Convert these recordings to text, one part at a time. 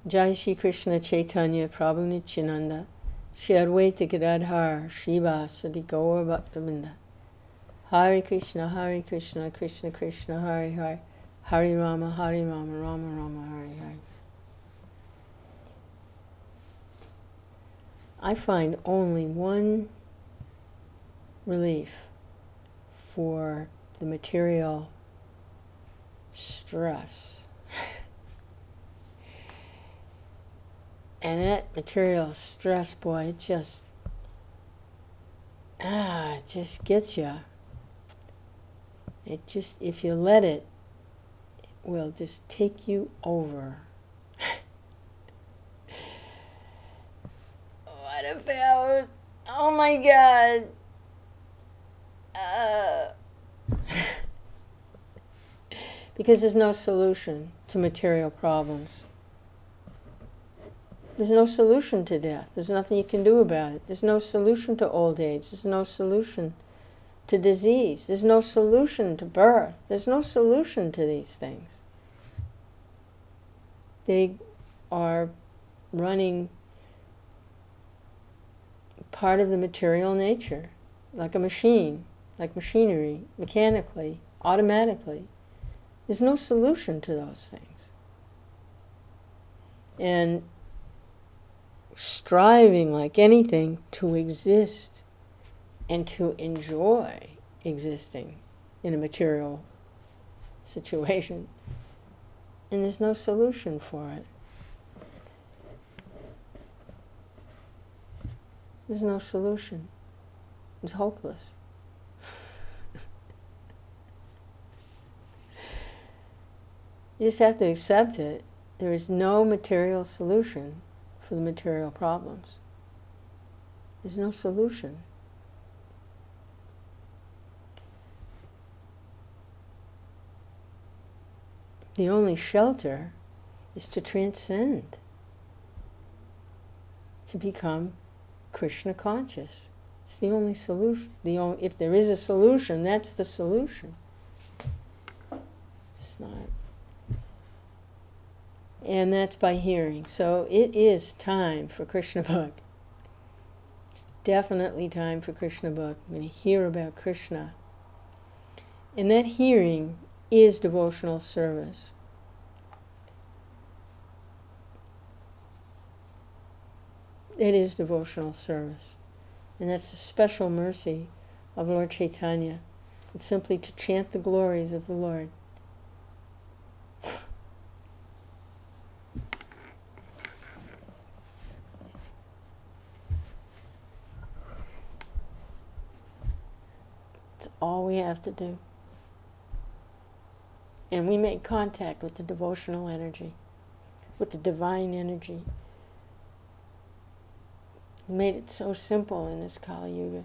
Jai Shri Krishna Chaitanya Prabhu Nityananda Shri Advaita Gadadhar Shiva Sadi Gaur Bhaktavinda Hare Krishna Krishna Krishna Hare Hare Hare Rama Rama Rama Hare Hare. I find only one relief for the material stress. And that material stress, boy, it just gets you. It just, if you let it, it will just take you over. What about, oh my God, because there's no solution to material problems. There's no solution to death. There's nothing you can do about it. There's no solution to old age. There's no solution to disease. There's no solution to birth. There's no solution to these things. They are running part of the material nature, like a machine, like machinery, mechanically, automatically. There's no solution to those things. And striving like anything to exist and to enjoy existing in a material situation. And there's no solution for it. There's no solution. It's hopeless. You just have to accept it. There is no material solution for the material problems. There's no solution. The only shelter is to transcend, to become Krishna conscious. It's the only solution. If there is a solution, that's the solution. It's not. And that's by hearing. So it is time for Krishna book. It's definitely time for Krishna book. I'm going to hear about Krishna. And that hearing is devotional service. It is devotional service. And that's a special mercy of Lord Chaitanya. It's simply to chant the glories of the Lord. It's all we have to do. And we make contact with the devotional energy, with the divine energy. We made it so simple in this Kali Yuga.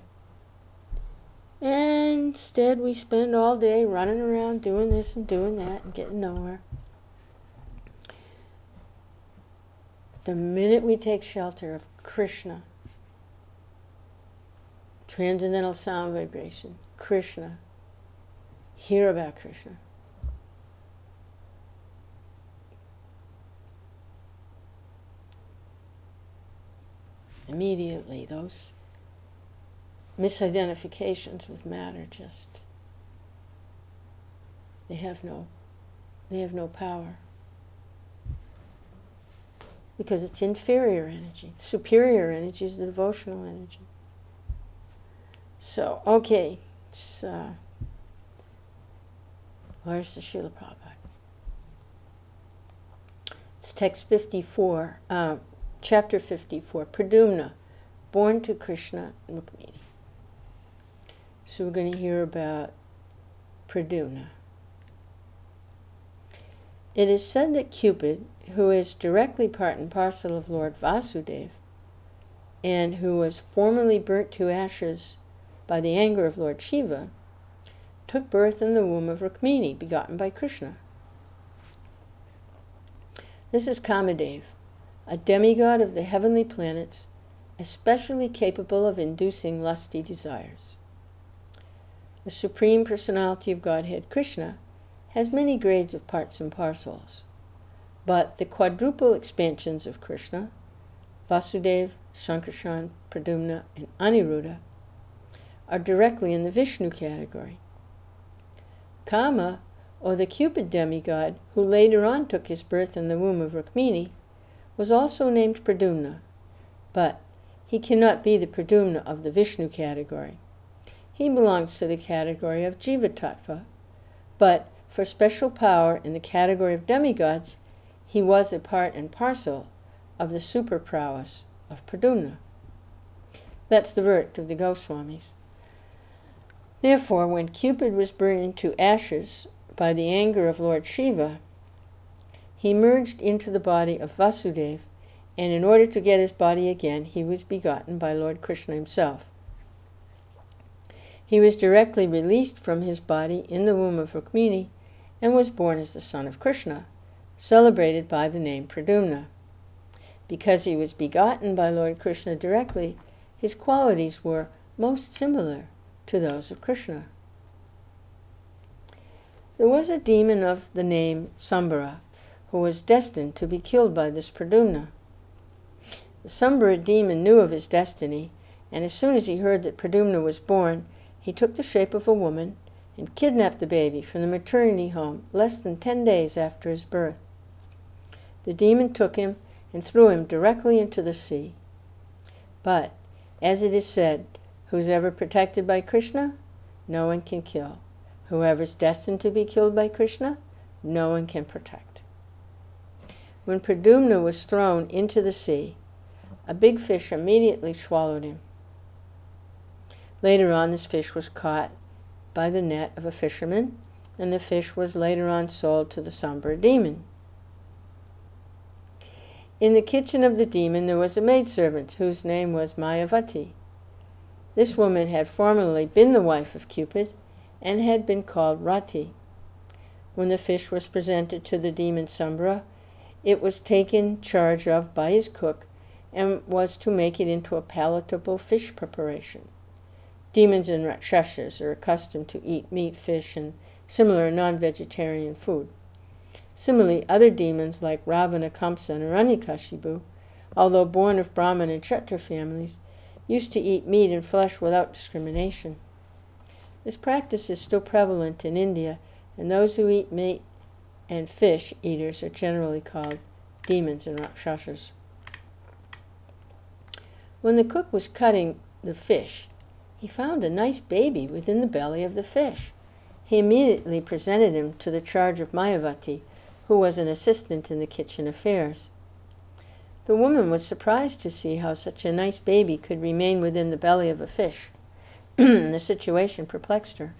And instead we spend all day running around doing this and doing that and getting nowhere. The minute we take shelter of Krishna, transcendental sound vibration, Krishna, hear about Krishna, immediately those misidentifications with matter just, they have no power. Because it's inferior energy. Superior energy is the devotional energy. So, okay, where's the Srila Prabhupada? It's text 54, chapter 54, Pradyumna, born to Krishna and Rukmini. So we're going to hear about Pradyumna. It is said that Cupid, who is directly part and parcel of Lord Vasudeva, and who was formerly burnt to ashes by the anger of Lord Shiva, took birth in the womb of Rukmini, begotten by Krishna. This is Kamadeva, a demigod of the heavenly planets, especially capable of inducing lusty desires. The Supreme Personality of Godhead, Krishna, has many grades of parts and parcels. but the quadruple expansions of Krishna, Vasudeva, Sankarshan, Pradyumna, and Aniruddha, are directly in the Vishnu category. Kama, or the Cupid demigod, who later on took his birth in the womb of Rukmini, was also named Pradyumna, but he cannot be the Pradyumna of the Vishnu category. He belongs to the category of Jiva Tattva, but for special power in the category of demigods, he was a part and parcel of the super prowess of Pradyumna. That's the verdict of the Goswamis. Therefore, when Cupid was burned into ashes by the anger of Lord Shiva, he merged into the body of Vasudeva, and in order to get his body again, he was begotten by Lord Krishna himself. He was directly released from his body in the womb of Rukmini and was born as the son of Krishna, celebrated by the name Pradyumna. Because he was begotten by Lord Krishna directly, his qualities were most similar to those of Krishna. There was a demon of the name Sambara, who was destined to be killed by this Pradyumna. The Sambara demon knew of his destiny, and as soon as he heard that Pradyumna was born, he took the shape of a woman and kidnapped the baby from the maternity home less than 10 days after his birth. The demon took him and threw him directly into the sea. But, as it is said, who's ever protected by Krishna, no one can kill. Whoever's destined to be killed by Krishna, no one can protect. When Pradyumna was thrown into the sea, a big fish immediately swallowed him. Later on, this fish was caught by the net of a fisherman, and the fish was later on sold to the Sambara demon. In the kitchen of the demon there was a maidservant whose name was Mayavati. This woman had formerly been the wife of Cupid and had been called Rati. When the fish was presented to the demon Sambara, it was taken charge of by his cook and was to make it into a palatable fish preparation. Demons and Rakshasas are accustomed to eat meat, fish, and similar non-vegetarian food. Similarly, other demons like Ravana, Kamsa, and Hiranyakashipu, although born of Brahmin and Kshatriya families, used to eat meat and flesh without discrimination. This practice is still prevalent in India, and those who eat meat and fish eaters are generally called demons and Rakshasas. When the cook was cutting the fish, he found a nice baby within the belly of the fish. He immediately presented him to the charge of Mayavati, who was an assistant in the kitchen affairs. The woman was surprised to see how such a nice baby could remain within the belly of a fish. The situation perplexed her.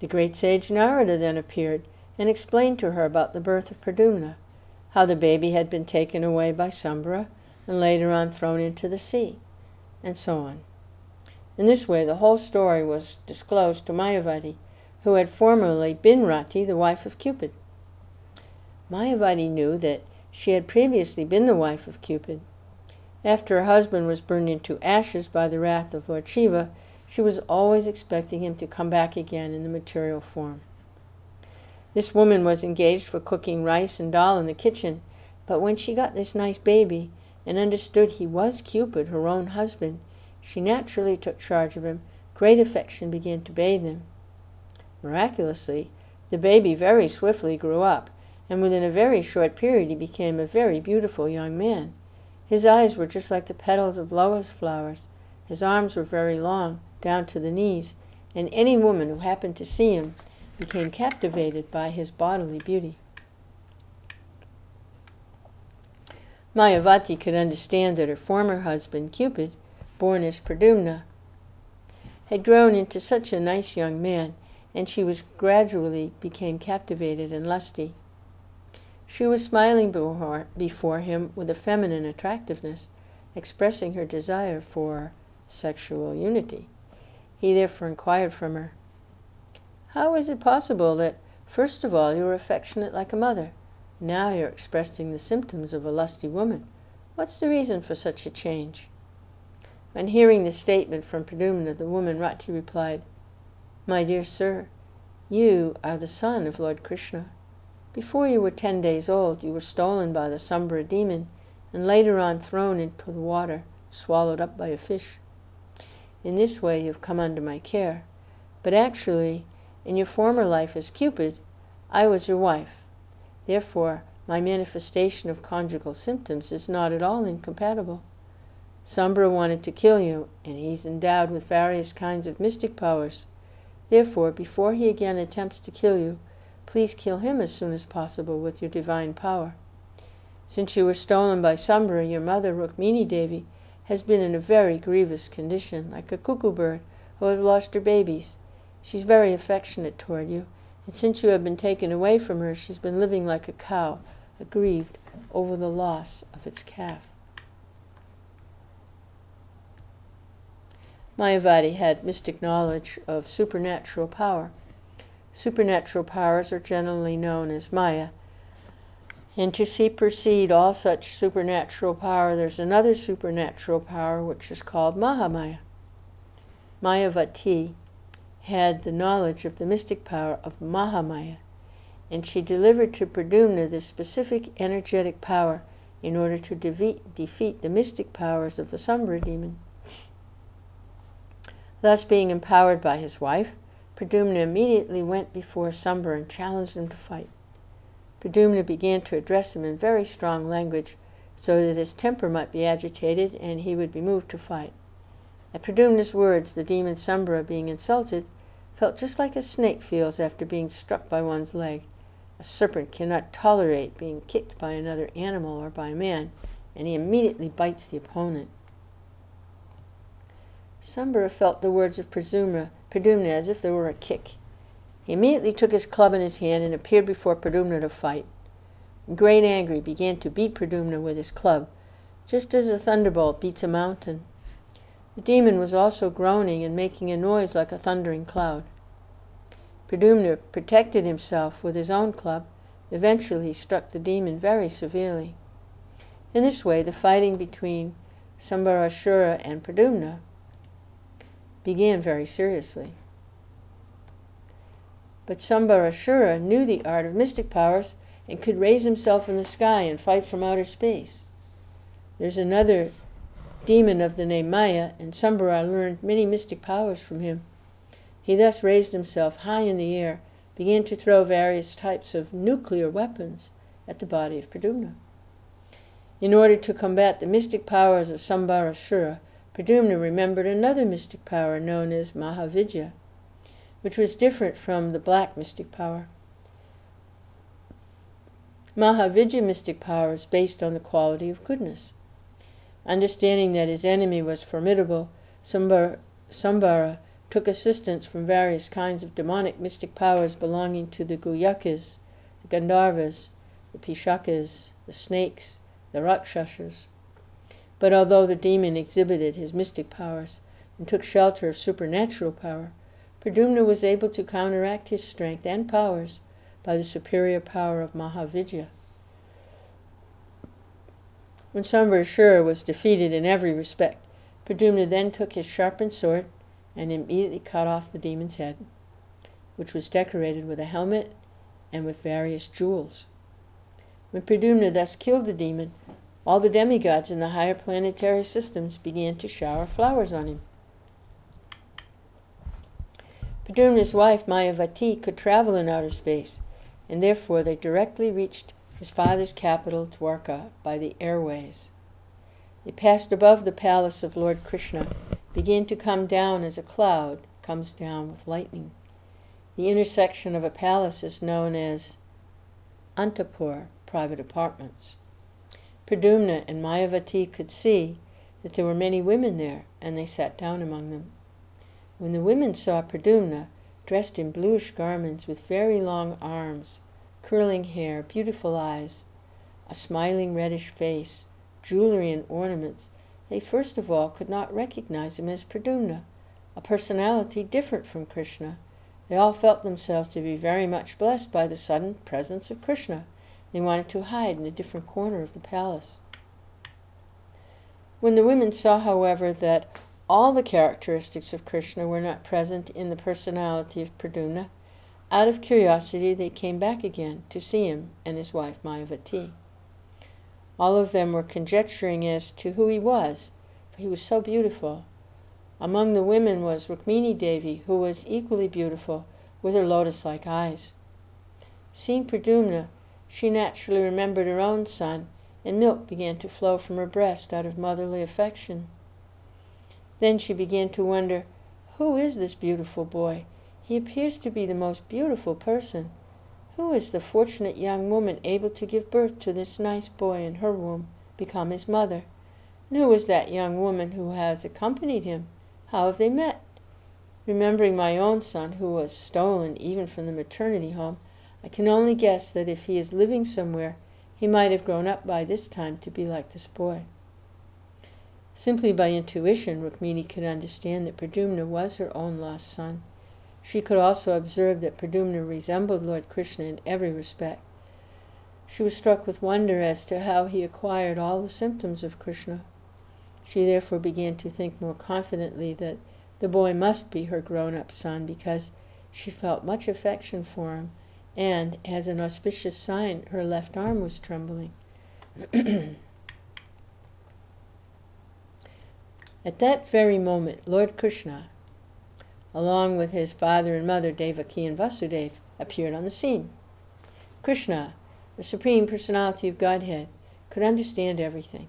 The great sage Narada then appeared and explained to her about the birth of Pradyumna, how the baby had been taken away by Sambara and later on thrown into the sea, and so on. In this way, the whole story was disclosed to Mayavati, who had formerly been Rati, the wife of Cupid. Mayavati knew that she had previously been the wife of Cupid. After her husband was burned into ashes by the wrath of Lord Shiva, she was always expecting him to come back again in the material form. This woman was engaged for cooking rice and dal in the kitchen, but when she got this nice baby and understood he was Cupid, her own husband, she naturally took charge of him. Great affection began to bathe him. Miraculously, the baby very swiftly grew up, and within a very short period he became a very beautiful young man. His eyes were just like the petals of lotus flowers. His arms were very long, down to the knees, and any woman who happened to see him became captivated by his bodily beauty. Mayavati could understand that her former husband, Cupid, born as Pradyumna, had grown into such a nice young man, and she was gradually became captivated and lusty. She was smiling before him with a feminine attractiveness, expressing her desire for sexual unity. He therefore inquired from her, "How is it possible that, first of all, you were affectionate like a mother? Now you're expressing the symptoms of a lusty woman. What's the reason for such a change?" On hearing this statement from Pradyumna, the woman Rati replied, "My dear sir, you are the son of Lord Krishna. Before you were 10 days old, you were stolen by the Sambara demon, and later on thrown into the water, swallowed up by a fish. In this way you have come under my care. But actually, in your former life as Cupid, I was your wife. Therefore, my manifestation of conjugal symptoms is not at all incompatible. Sambara wanted to kill you, and he's endowed with various kinds of mystic powers. Therefore, before he again attempts to kill you, please kill him as soon as possible with your divine power. Since you were stolen by Sambara, your mother, Rukmini Devi, has been in a very grievous condition, like a cuckoo bird who has lost her babies. She's very affectionate toward you, and since you have been taken away from her, she's been living like a cow, aggrieved over the loss of its calf. Mayavati had mystic knowledge of supernatural power. Supernatural powers are generally known as Maya. And to supersede all such supernatural power, there's another supernatural power which is called Mahamaya. Mayavati had the knowledge of the mystic power of Mahamaya, and she delivered to Pradyumna this specific energetic power in order to defeat the mystic powers of the Sambara demon. Thus, being empowered by his wife, Pradyumna immediately went before Sambara and challenged him to fight. Pradyumna began to address him in very strong language, so that his temper might be agitated and he would be moved to fight. At Pradyumna's words, the demon Sambara, being insulted, felt just like a snake feels after being struck by one's leg. A serpent cannot tolerate being kicked by another animal or by a man, and he immediately bites the opponent. Sambara felt the words of Pradyumna as if they were a kick. He immediately took his club in his hand and appeared before Pradyumna to fight. In great anger, he began to beat Pradyumna with his club, just as a thunderbolt beats a mountain. The demon was also groaning and making a noise like a thundering cloud. Pradyumna protected himself with his own club. Eventually, he struck the demon very severely. In this way, the fighting between Sambarashura and Pradyumna began very seriously. But Sambarashura knew the art of mystic powers and could raise himself in the sky and fight from outer space. There's another demon of the name Maya, and Sambara learned many mystic powers from him. He thus raised himself high in the air, began to throw various types of nuclear weapons at the body of Pradyumna. In order to combat the mystic powers of Sambarashura, Pradyumna remembered another mystic power known as Mahavidya, which was different from the black mystic power. Mahavidya mystic power is based on the quality of goodness. Understanding that his enemy was formidable, Sambara took assistance from various kinds of demonic mystic powers belonging to the Guyakas, the Gandharvas, the Pishakas, the snakes, the Rakshasas. But although the demon exhibited his mystic powers and took shelter of supernatural power, Pradyumna was able to counteract his strength and powers by the superior power of Mahavidya. When Sambarashura was defeated in every respect, Pradyumna then took his sharpened sword and immediately cut off the demon's head, which was decorated with a helmet and with various jewels. When Pradyumna thus killed the demon, all the demigods in the higher planetary systems began to shower flowers on him. Pradyumna's wife, Mayavati, could travel in outer space, and therefore they directly reached his father's capital, Dwarka, by the airways. They passed above the palace of Lord Krishna, began to come down as a cloud comes down with lightning. The intersection of a palace is known as Antapur, private apartments. Pradyumna and Mayavati could see that there were many women there, and they sat down among them. When the women saw Pradyumna, dressed in bluish garments with very long arms, curling hair, beautiful eyes, a smiling reddish face, jewelry and ornaments, they first of all could not recognize him as Pradyumna, a personality different from Krishna. They all felt themselves to be very much blessed by the sudden presence of Krishna. They wanted to hide in a different corner of the palace. When the women saw, however, that all the characteristics of Krishna were not present in the personality of Pradyumna, out of curiosity, they came back again to see him and his wife Mayavati. All of them were conjecturing as to who he was, for he was so beautiful. Among the women was Rukmini Devi, who was equally beautiful, with her lotus-like eyes. Seeing Pradyumna, she naturally remembered her own son, and milk began to flow from her breast out of motherly affection. Then she began to wonder, who is this beautiful boy? He appears to be the most beautiful person. Who is the fortunate young woman able to give birth to this nice boy in her womb, become his mother? And who is that young woman who has accompanied him? How have they met? Remembering my own son, who was stolen even from the maternity home, I can only guess that if he is living somewhere, he might have grown up by this time to be like this boy. Simply by intuition, Rukmini could understand that Pradyumna was her own lost son. She could also observe that Pradyumna resembled Lord Krishna in every respect. She was struck with wonder as to how he acquired all the symptoms of Krishna. She therefore began to think more confidently that the boy must be her grown-up son, because she felt much affection for him, and, as an auspicious sign, her left arm was trembling. At that very moment, Lord Krishna, along with his father and mother, Devaki and Vasudeva, appeared on the scene. Krishna, the Supreme Personality of Godhead, could understand everything.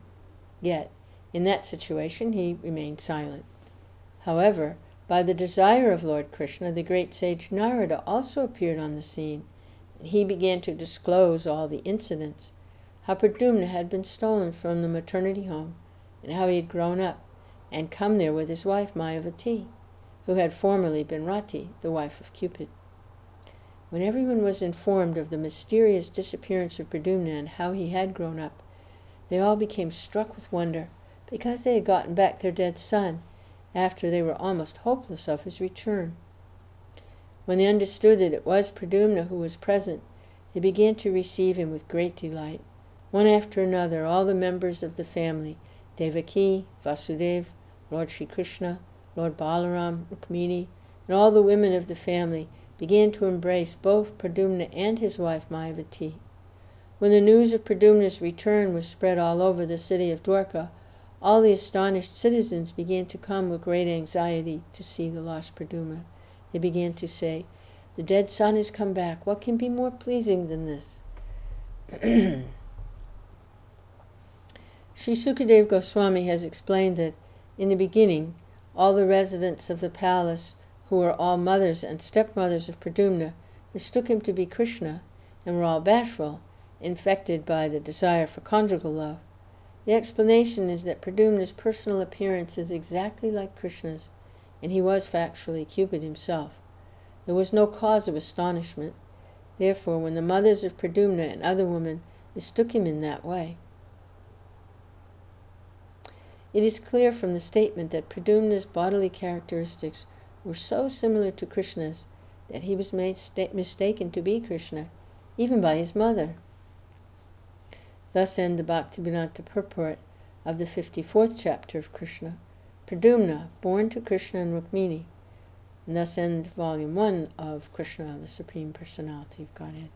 Yet, in that situation, he remained silent. However, by the desire of Lord Krishna, the great sage Narada also appeared on the scene, and he began to disclose all the incidents, how Pradyumna had been stolen from the maternity home, and how he had grown up and come there with his wife Mayavati, who had formerly been Rati, the wife of Cupid. When everyone was informed of the mysterious disappearance of Pradyumna and how he had grown up, they all became struck with wonder, because they had gotten back their dead son, after they were almost hopeless of his return. When they understood that it was Pradyumna who was present, they began to receive him with great delight. One after another, all the members of the family, Devaki, Vasudeva, Lord Sri Krishna, Lord Balaram, Rukmini, and all the women of the family began to embrace both Pradyumna and his wife Mayavati. When the news of Pradyumna's return was spread all over the city of Dwarka, all the astonished citizens began to come with great anxiety to see the lost Pradyumna. They began to say, "The dead son has come back. What can be more pleasing than this?" Sri Sukadeva Goswami has explained that, in the beginning, all the residents of the palace, who were all mothers and stepmothers of Pradyumna, mistook him to be Krishna, and were all bashful, infected by the desire for conjugal love. The explanation is that Pradyumna's personal appearance is exactly like Krishna's, and he was factually Cupid himself. There was no cause of astonishment. Therefore, when the mothers of Pradyumna and other women mistook him in that way, it is clear from the statement that Pradyumna's bodily characteristics were so similar to Krishna's that he was mistaken to be Krishna, even by his mother. Thus end the Bhaktivedanta purport of the 54th chapter of Krishna, Pradyumna, born to Krishna and Rukmini, and thus end Volume 1 of Krishna, the Supreme Personality of Godhead.